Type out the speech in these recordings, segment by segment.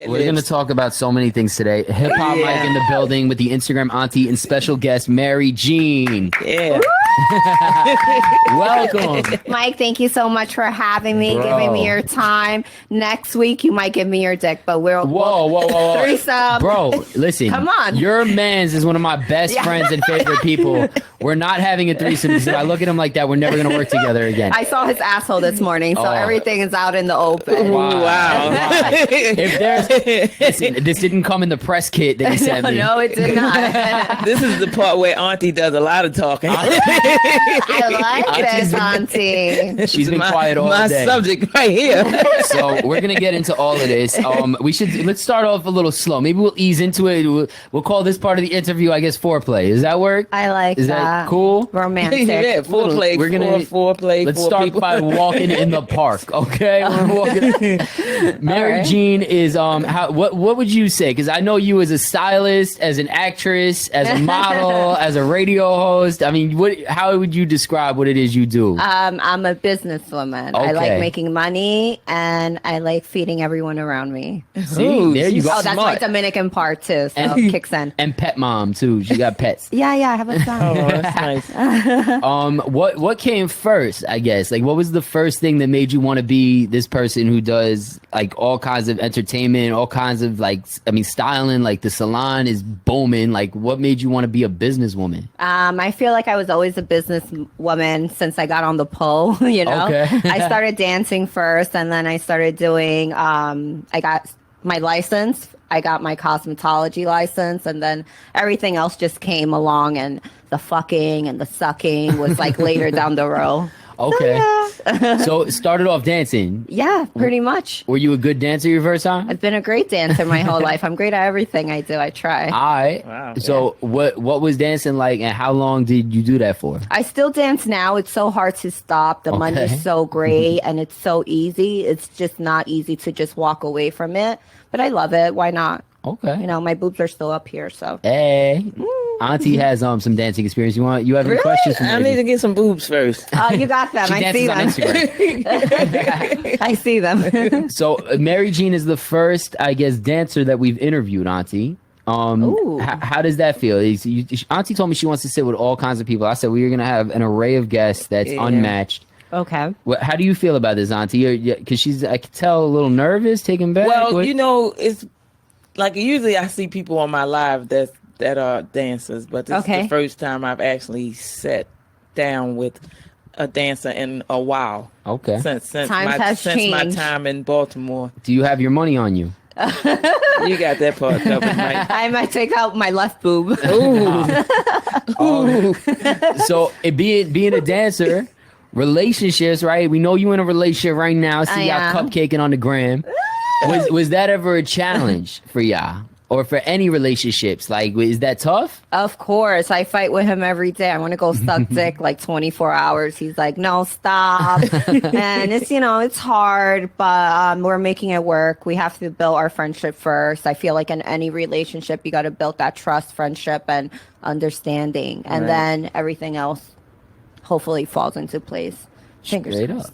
We're going to talk about so many things today. Hip hop Mike in the building with the Instagram auntie and special guest Mary Jean. Yeah. Welcome. Mike, thank you so much for having me, giving me your time. Next week, you might give me your dick, but Whoa. Threesome. Bro, listen. Come on. Your mans is one of my best friends and favorite people. We're not having a threesome because if I look at him like that, we're never going to work together again. I saw his asshole this morning, so everything is out in the open. Wow. If there's, listen, this didn't come in the press kit that you sent me. No, it did not. This is the part where Auntie does a lot of talking. I like this, Auntie. She's been quiet all my day. My subject right here. So we're gonna get into all of this. Let's start off a little slow. Maybe we'll ease into it. We'll call this part of the interview, I guess, foreplay. Does that work? I like Is that cool? Romantic. Yeah, foreplay. We're gonna foreplay. Let's start by walking in the park. Okay, we're walking. Mary Jean is what would you say? Because I know you as a stylist, as an actress, as a model, as a radio host. I mean, how would you describe what it is you do? I'm a businesswoman. Okay. I like making money and I like feeding everyone around me. See, there you go. Oh, that's my Dominican part too. So kicks in. And pet mom too. She got pets. Yeah, I have a son. Oh, that's nice. What came first? I guess what was the first thing that made you want to be this person who does like all kinds of entertainment, all kinds of styling? Like the salon is booming. Like, what made you want to be a businesswoman? I feel like I was always a businesswoman since I got on the pole. Okay. I started dancing first, and then I started doing. I got my license. I got my cosmetology license, and then everything else just came along, and the fucking and the sucking was like later down the road. Okay. So, yeah. So it started off dancing. Yeah, pretty much. Were you a good dancer your first time? I've been a great dancer my whole life. I'm great at everything I do. I try. All right. Wow. So what was dancing like, and how long did you do that for? I still dance now. It's so hard to stop. The money's so great and it's so easy. It's just not easy to just walk away from it. But I love it. Why not? Okay. My boobs are still up here, so. Hey. Auntie has some dancing experience. You have any questions for me? I need to get some boobs first. You got them. I see them. I see them. So Mary Jean is the first, I guess, dancer that we've interviewed, Auntie. How does that feel? Auntie told me she wants to sit with all kinds of people. I said we're going to have an array of guests that's unmatched. Okay. How do you feel about this, Auntie? Because I could tell a little nervous, taken back. Well, it's like usually I see people on my live that are dancers, but this is the first time I've actually sat down with a dancer in a while. Okay. Since my time in Baltimore. Do you have your money on you? You got that part covered, Mike. I might take out my left boob. Ooh. So being a dancer, relationships, right? We know you in a relationship right now. See y'all cupcaking on the gram. Was that ever a challenge for y'all? Or for any relationships? Like, is that tough? Of course. I fight with him every day. I want to go suck dick like 24 hours. He's like, no, stop. And it's hard, but we're making it work. We have to build our friendship first. I feel like in any relationship, you got to build that trust, friendship, and understanding. And then everything else hopefully falls into place. Straight up.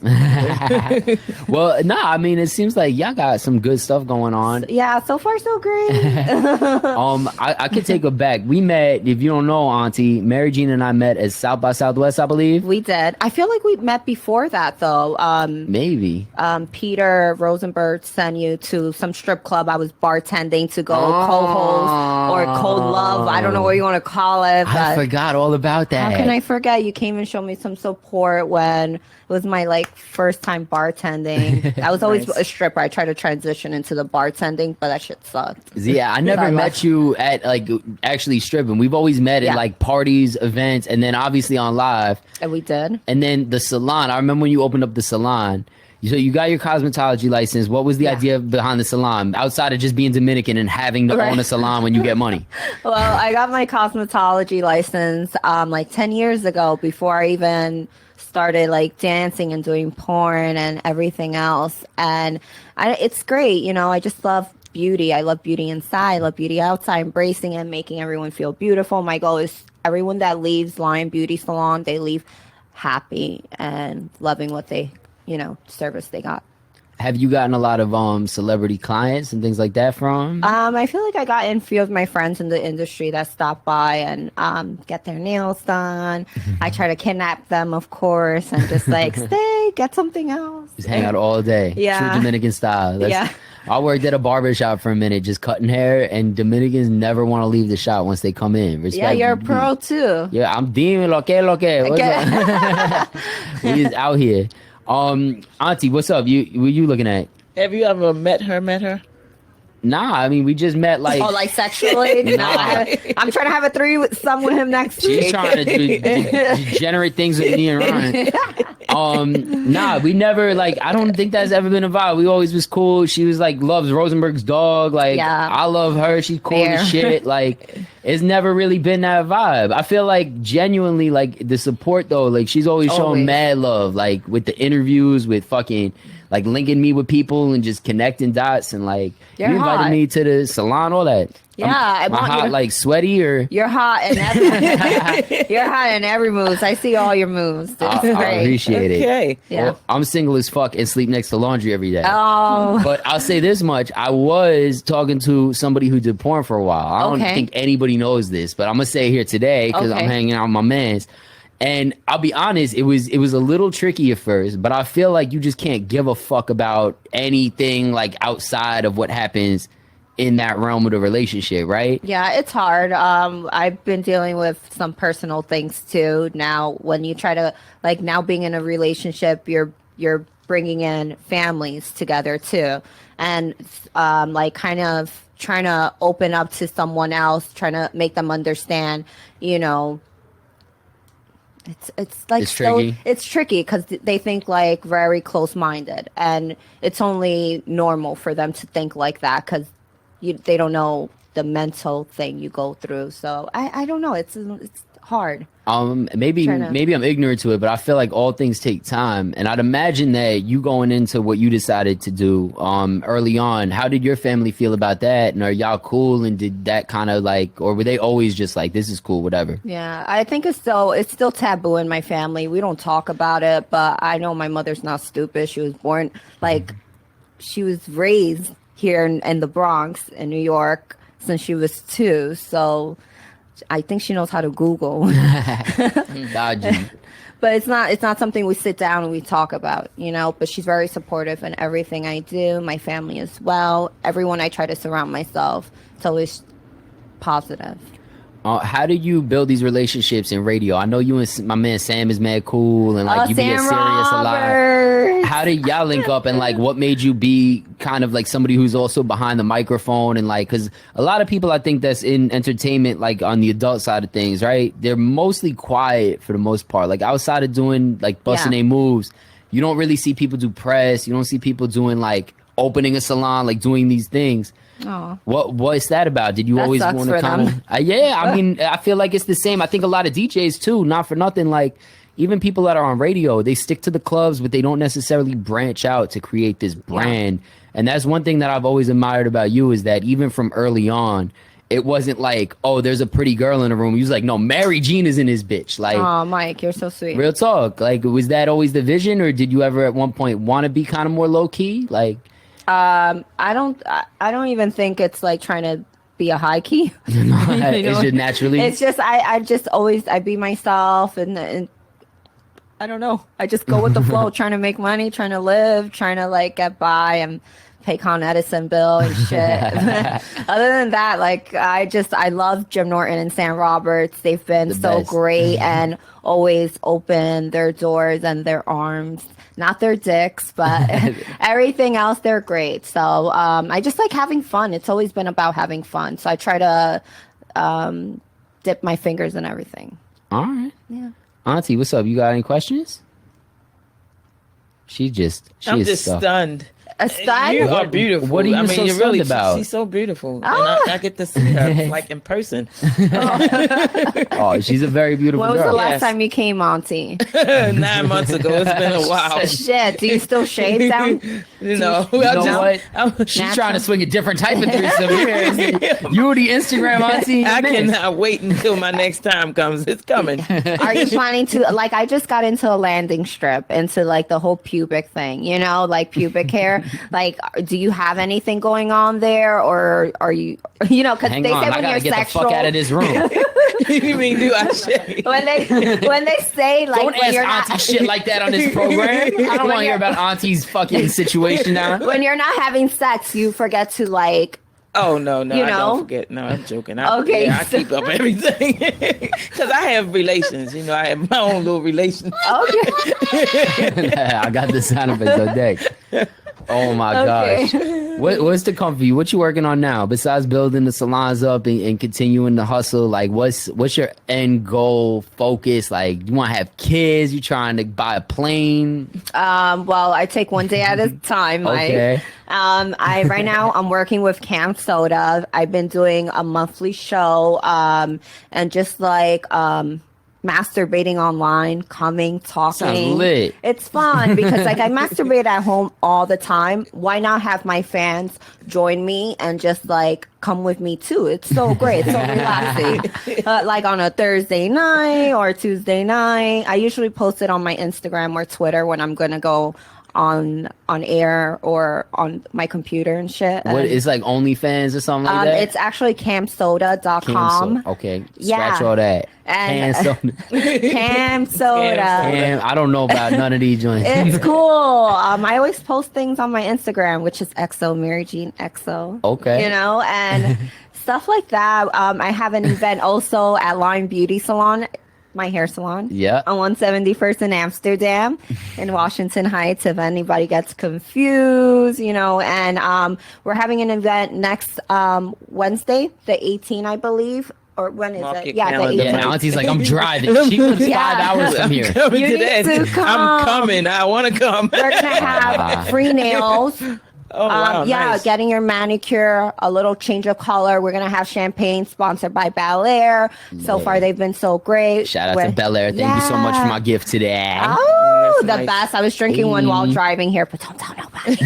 Well, I mean, it seems like y'all got some good stuff going on. Yeah, so far so great. I could take it back. We met, if you don't know, Auntie, Mary Jean and I met at South by Southwest, I believe. We did. I feel like we met before that, though. Maybe. Peter Rosenberg sent you to some strip club. I was bartending to go co-host or co-love. I don't know what you want to call it. I forgot all about that. How can I forget? You came and showed me some support when it was my first time bartending. I was always a stripper. I tried to transition into the bartending, but that shit sucked. Yeah, I never met you at actually stripping. We've always met at parties, events, and then obviously on live. And we did. And then the salon. I remember when you opened up the salon. So you got your cosmetology license. What was the idea behind the salon outside of just being Dominican and having to own a salon when you get money? Well, I got my cosmetology license 10 years ago before I even started dancing and doing porn and everything else. And it's great. I just love beauty. I love beauty inside. I love beauty outside, embracing and making everyone feel beautiful. My goal is everyone that leaves Lion Beauty Salon, they leave happy and loving what they, service they got. Have you gotten a lot of celebrity clients and things like that from? I feel like I got in a few of my friends in the industry that stop by and get their nails done. I try to kidnap them, of course, and just like stay, get something else. Just hang out all day. Yeah. True Dominican style. Yeah. I worked at a barber shop for a minute, just cutting hair, and Dominicans never want to leave the shop once they come in. Respect. Yeah, you're a pro too. Yeah, I'm Dean lo que. What's up? We is out here. Auntie, what's up? What you looking at? Have you ever met her? Nah, I mean, we just met like... Oh, like sexually? Nah. I'm trying to have a threesome with him next week. She's trying to generate things with me and Ryan. Nah, we never, like, I don't think that's ever been a vibe. We always was cool. She was like, loves Rosenberg's dog. Like, yeah. I love her. She's cool as shit. Like, it's never really been that vibe. I feel like genuinely, like, the support though, like, she's always showing mad love, like, with the interviews, with fucking... like linking me with people and just connecting dots and like you're you invited hot. Me to the salon, all that. Yeah, I want hot, like sweaty or you're hot in every you're hot in every moves. I see all your moves. I appreciate it. Okay. Yeah. Well, I'm single as fuck and sleep next to laundry every day. Oh. But I'll say this much: I was talking to somebody who did porn for a while. I don't think anybody knows this, but I'm gonna say it here today because I'm hanging out with my mans. And I'll be honest, it was a little tricky at first, but I feel like you just can't give a fuck about anything like outside of what happens in that realm of the relationship, right? Yeah, it's hard. I've been dealing with some personal things too. Now, when you try to like now being in a relationship, you're bringing in families together too, and like kind of trying to open up to someone else, trying to make them understand, you know. It's like tricky. It's tricky because they think like very close-minded, and it's only normal for them to think like that because they don't know the mental thing you go through. So I don't know. It's hard. Maybe I'm ignorant to it, but I feel like all things take time, and I'd imagine that you going into what you decided to do early on. How did your family feel about that? And are y'all cool? And did that kind of like, or were they always just like, this is cool, whatever? Yeah, I think it's still taboo in my family. We don't talk about it, but I know my mother's not stupid. She was born like she was raised here in the Bronx in New York since she was 2, so. I think she knows how to Google. Dodgy. But it's not something we sit down and we talk about, you know, but she's very supportive in everything I do, my family as well. Everyone I try to surround myself, it's always positive. How do you build these relationships in radio? I know you and my man Sam is mad cool and like you be serious a lot. How did y'all link up and like what made you be kind of like somebody who's also behind the microphone and like, because a lot of people I think that's in entertainment, like on the adult side of things, right? They're mostly quiet for the most part. Like outside of doing like busting their moves, you don't really see people do press. You don't see people doing like opening a salon, like doing these things. Oh. What's that about? Did you always want to kind of? Yeah, I mean, I feel like it's the same. I think a lot of DJs too. Not for nothing, like even people that are on radio, they stick to the clubs, but they don't necessarily branch out to create this brand. And that's one thing that I've always admired about you is that even from early on, it wasn't like, oh, there's a pretty girl in the room. He was like, no, Mary Jean is in his bitch. Like, oh, Mike, you're so sweet. Real talk. Like, was that always the vision, or did you ever at one point want to be kind of more low key? Like. I don't even think it's like trying to be a high key. It's just naturally. It's just I be myself and I don't know. I just go with the flow, trying to make money, trying to live, trying to like get by and pay Con Edison bill and shit. Other than that, like I love Jim Norton and Sam Roberts. They've been so great and always open their doors and their arms. Not their dicks, but everything else, they're great. So I just like having fun. It's always been about having fun. So I try to dip my fingers in everything. All right. Yeah. Auntie, what's up? You got any questions? I'm just stunned. A style? You are beautiful. What are you so stunned about? She's so beautiful. And I get to see her like in person. Oh, she's a very beautiful girl. When was the last time you came, Auntie? 9 months ago. It's been a while. Shit. Do you still shave down? You know what? She's trying to swing a different type of threesome here. You the Instagram Auntie. I cannot wait until my next time comes. It's coming. Are you planning to, like, I just got into a landing strip, into like the whole pubic thing, you know, like pubic hair. Like, do you have anything going on there, or are you, because they say I when gotta you're get sexual. the fuck out of this room. You mean do I shave? when they say like Don't when ask you're Auntie not shit like that on this program. I don't want to hear about Auntie's fucking situation now. when you're not having sex, you forget to like. Oh no, You I know? don't forget. No, I'm joking. I so- keep up everything because I have relations. I have my own little relations. Okay. I got the sound effects on deck. Oh my Okay. gosh. What's to come for you? What you working on now? Besides building the salons up and continuing to hustle, like what's your end goal focus? Like you want to have kids? You trying to buy a plane? Well, I take one day at a time. Okay. I right now I'm working with Camp Soda. I've been doing a monthly show, and just like masturbating online, coming, talking. Sounds lit. It's fun because like I masturbate at home all the time. Why not have my fans join me and just like come with me too? It's so great. It's so relaxing. Like on a Thursday night or Tuesday night. I usually post it on my Instagram or Twitter when I'm gonna go on air or on my computer and shit. What it's like OnlyFans or something like that? It's actually camsoda.com. Okay. Yeah. Scratch all that. And Can soda. Cam Soda. Damn, I don't know about none of these joints. It's cool. I always post things on my Instagram, which is XO Mary Jean XO. Okay. And stuff like that. I have an event also at Line Beauty Salon, my hair salon. Yeah. On 171st in Amsterdam in Washington Heights, if anybody gets confused, and we're having an event next Wednesday, the 18th, I believe. Or when is Mark it? your Yeah, the calendar. 18th. Yeah, now Auntie's like, I'm driving. She lives 5 hours from here. Coming You to need that. to come. I'm coming. I want to come. We're going to have free nails. Oh, wow, nice. Getting your manicure, a little change of color. We're going to have champagne sponsored by Bel Air. So far, they've been so great. Shout out to Bel Air. Thank you so much for my gift today. Oh, That's the nice. best. I was drinking one while driving here, but don't tell nobody.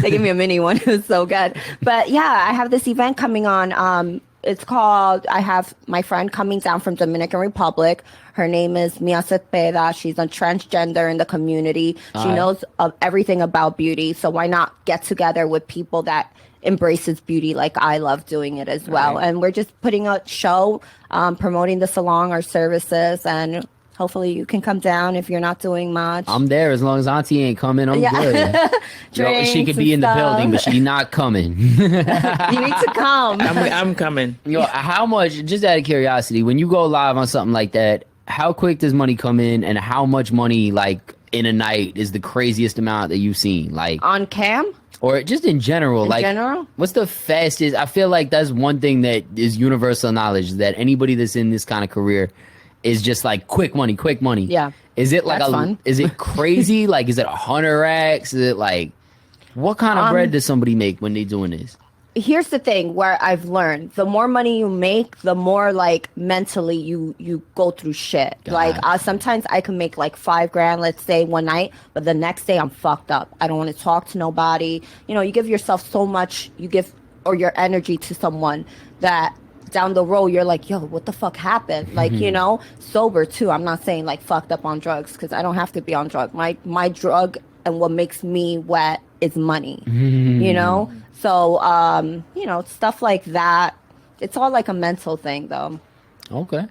They gave me a mini one. It was so good. But yeah, I have this event coming on. It's called, I have my friend coming down from Dominican Republic. Her name is Mia Cepeda. She's a transgender in the community. She knows everything about beauty. So why not get together with people that embraces beauty like I love doing it as well. And we're just putting a show, promoting the salon, our services, and hopefully you can come down if you're not doing much. I'm there as long as Auntie ain't coming. I'm good. Yo, she could be in the building, but she's not coming. You need to come. I'm coming. Yo, how much, just out of curiosity, when you go live on something like that, how quick does money come in, and how much money, like, in a night is the craziest amount that you've seen? Like, On cam? or just in general, General? what's the fastest? I feel like that's one thing that is universal knowledge, that anybody that's in this kind of career is just like quick money. Yeah. Is it like That's fun. is it crazy? Like, is it 100 racks? Is it like, what kind of bread does somebody make when they doing this? Here's the thing where I've learned, the more money you make, the more like mentally you go through shit. Like sometimes I can make like $5,000, let's say one night, but the next day I'm fucked up. I don't want to talk to nobody. You give yourself so much, or your energy to someone that down the road you're like, yo, what the fuck happened? Like, sober too. I'm not saying like fucked up on drugs, because I don't have to be on drugs. My drug and what makes me wet is money. So stuff like that. It's all like a mental thing though. Okay.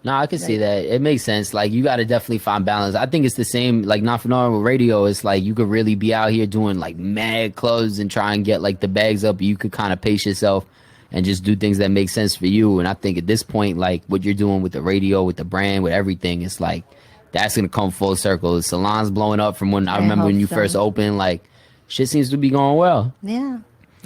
No, I can see that. It makes sense. Like, you got to definitely find balance. I think it's the same, like, not for normal radio. It's like you could really be out here doing like mad clubs and try and get like the bags up. You could kind of pace yourself and just do things that make sense for you. And I think at this point, like what you're doing with the radio, with the brand, with everything, it's like that's going to come full circle. The salon's blowing up from when I remember when you first opened. Like, shit seems to be going well. Yeah.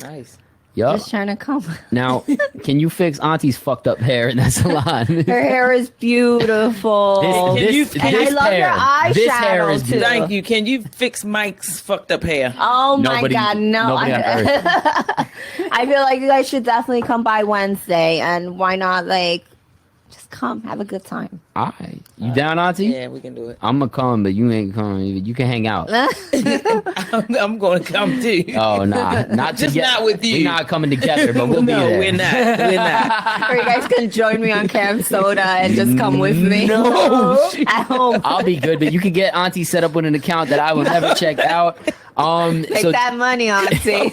Nice. Yup. Just trying to come. Now, can you fix Auntie's fucked up hair in that salon? Her hair is beautiful. This and I love hair, your eyeshadow this hair is too. beautiful. Thank you. Can you fix Mike's fucked up hair? Oh Nobody- my God, no. nobody on earth. I feel like you guys should definitely come by Wednesday, and why not just come, have a good time. All right. You down, Auntie? Yeah, we can do it. I'm gonna come, but you ain't coming. You can hang out. I'm going to come too. Oh, nah. Not Just together. not with you. We're not coming together, but we'll be No, there. we're not. We're not. Or you guys can join me on Camp Soda and just come with me. No. At home. I'll be good, but you can get Auntie set up with an account that I will never check out. Take So that money, Auntie.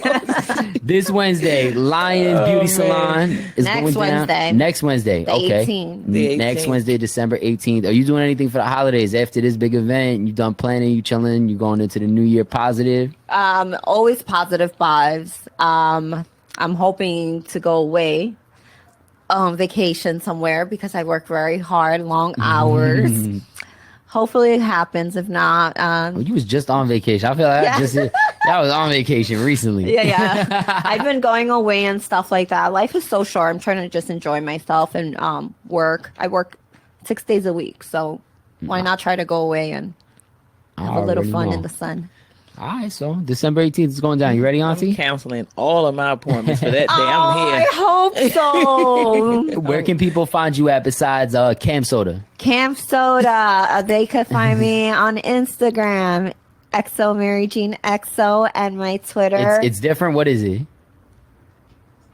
this Wednesday, Lions Beauty Salon is Next going down. Wednesday. Next Wednesday. The Okay. 18th. The Next 18th. Wednesday, December 18th. Are you doing anything for the holidays after this big event? You done planning? You chilling? You going into the new year positive? Always positive vibes. I'm hoping to go away on vacation somewhere because I work very hard, long hours. Hopefully it happens. If not, Well, you was just on vacation. I feel like I was on vacation recently. yeah. I've been going away and stuff like that. Life is so short. I'm trying to just enjoy myself and work. I work 6 days a week, so why not try to go away and have a little fun in the sun? All right, so December 18th is going down. You ready, Auntie? I'm canceling all of my appointments for that day. I'm I here. hope so. Where can people find you at besides Camp Soda? Camp Soda. They could find me on Instagram, XO Mary Jean XO, and my Twitter. It's different. What is it?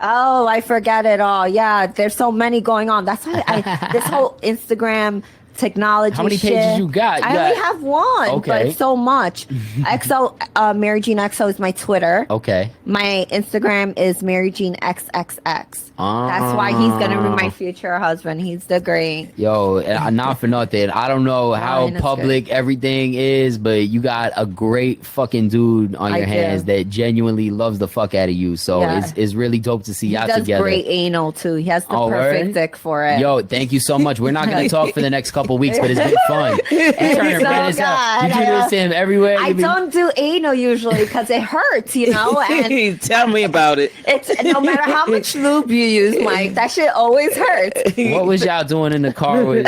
Oh, I forget it all. Yeah, there's so many going on. That's why this whole Instagram technology. How many shit, pages you got? I only have one, Okay. but it's so much. XO, Mary Jean XO is my Twitter. Okay. My Instagram is Mary Jean XXX. That's why he's gonna be my future husband. He's the great. Yo, not for nothing. I don't know how Ryan is public everything is, but you got a great fucking dude on your I do. hands that genuinely loves the fuck out of you. So Yeah. it's really dope to see He y'all does together. great anal too. He has the Oh, perfect word? dick for it. Yo, thank you so much. We're not going to talk for the next couple weeks, but it's been fun. You turn so red as hell. You good. do this to him everywhere. I You be- don't do anal usually because it hurts, you know. And Tell me about it. it's no matter how much lube you use, Mike, that shit always hurts. What was y'all doing in the car with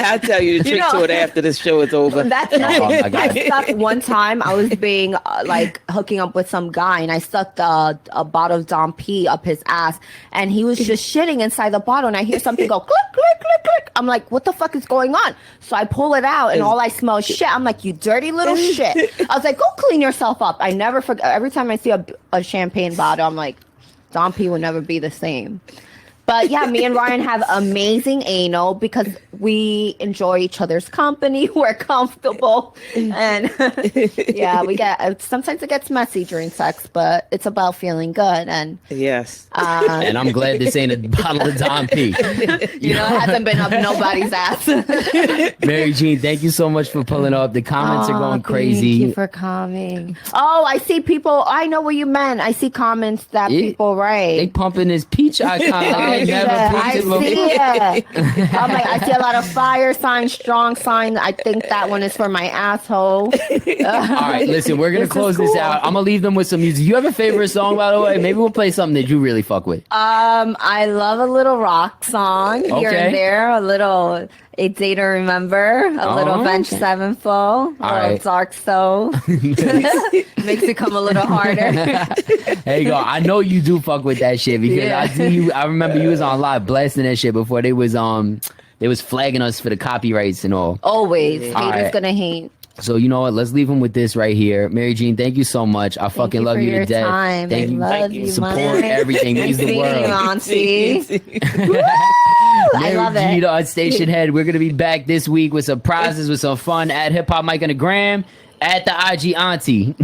I'll tell you the trick know- to it after this show is over. That's Oh, my not. God. I sucked one time. I was being like hooking up with some guy, and I sucked a bottle of Dom P up his ass, and he was just shitting inside the bottle. And I hear something go click, click, click, click. I'm like, what the fuck is going on? So I pull it out, and all I smell is shit. I'm like, you dirty little shit. I was like, go clean yourself up. I never forget. Every time I see a champagne bottle, I'm like, Dom P will never be the same. But yeah, me and Ryan have amazing anal because we enjoy each other's company. We're comfortable. And yeah, we get, sometimes it gets messy during sex, but it's about feeling good. And, Yes. and I'm glad this ain't a bottle of Dom P. you know, it hasn't been up nobody's ass. Mary Jean, thank you so much for pulling up. The comments are going crazy. Thank you for coming. Oh, I see people. I know what you meant. I see comments that Yeah. people write. They pumping this peach icon. I ain't never I peeped it see before. it. I'm like, I see a lot of fire signs, strong signs. I think that one is for my asshole. All right, listen, we're going to This is close this cool. out. I'm going to leave them with some music. You have a favorite song, by the way? Maybe we'll play something that you really fuck with. I love a little rock song here Okay. and there, a little A Day to Remember, a little Avenged okay. Sevenfold, a little right. Dark Soul. Makes it come a little harder. There you go. I know you do fuck with that shit because Yeah. I see you. I remember you was on live blasting that shit before they was flagging us for the copyrights and all. Always. All Haters right. gonna hate. So you know what? Let's leave them with this right here. Mary Jean, thank you so much. I fucking you love for you to your death. time. Thank I you. love you, Support Mike. everything. Nice Means the meeting you, world. Auntie. I Mary love Jean, it. our station head. We're gonna be back this week with some prizes, with some fun at Hip Hop Mike on the gram, at the IG Auntie.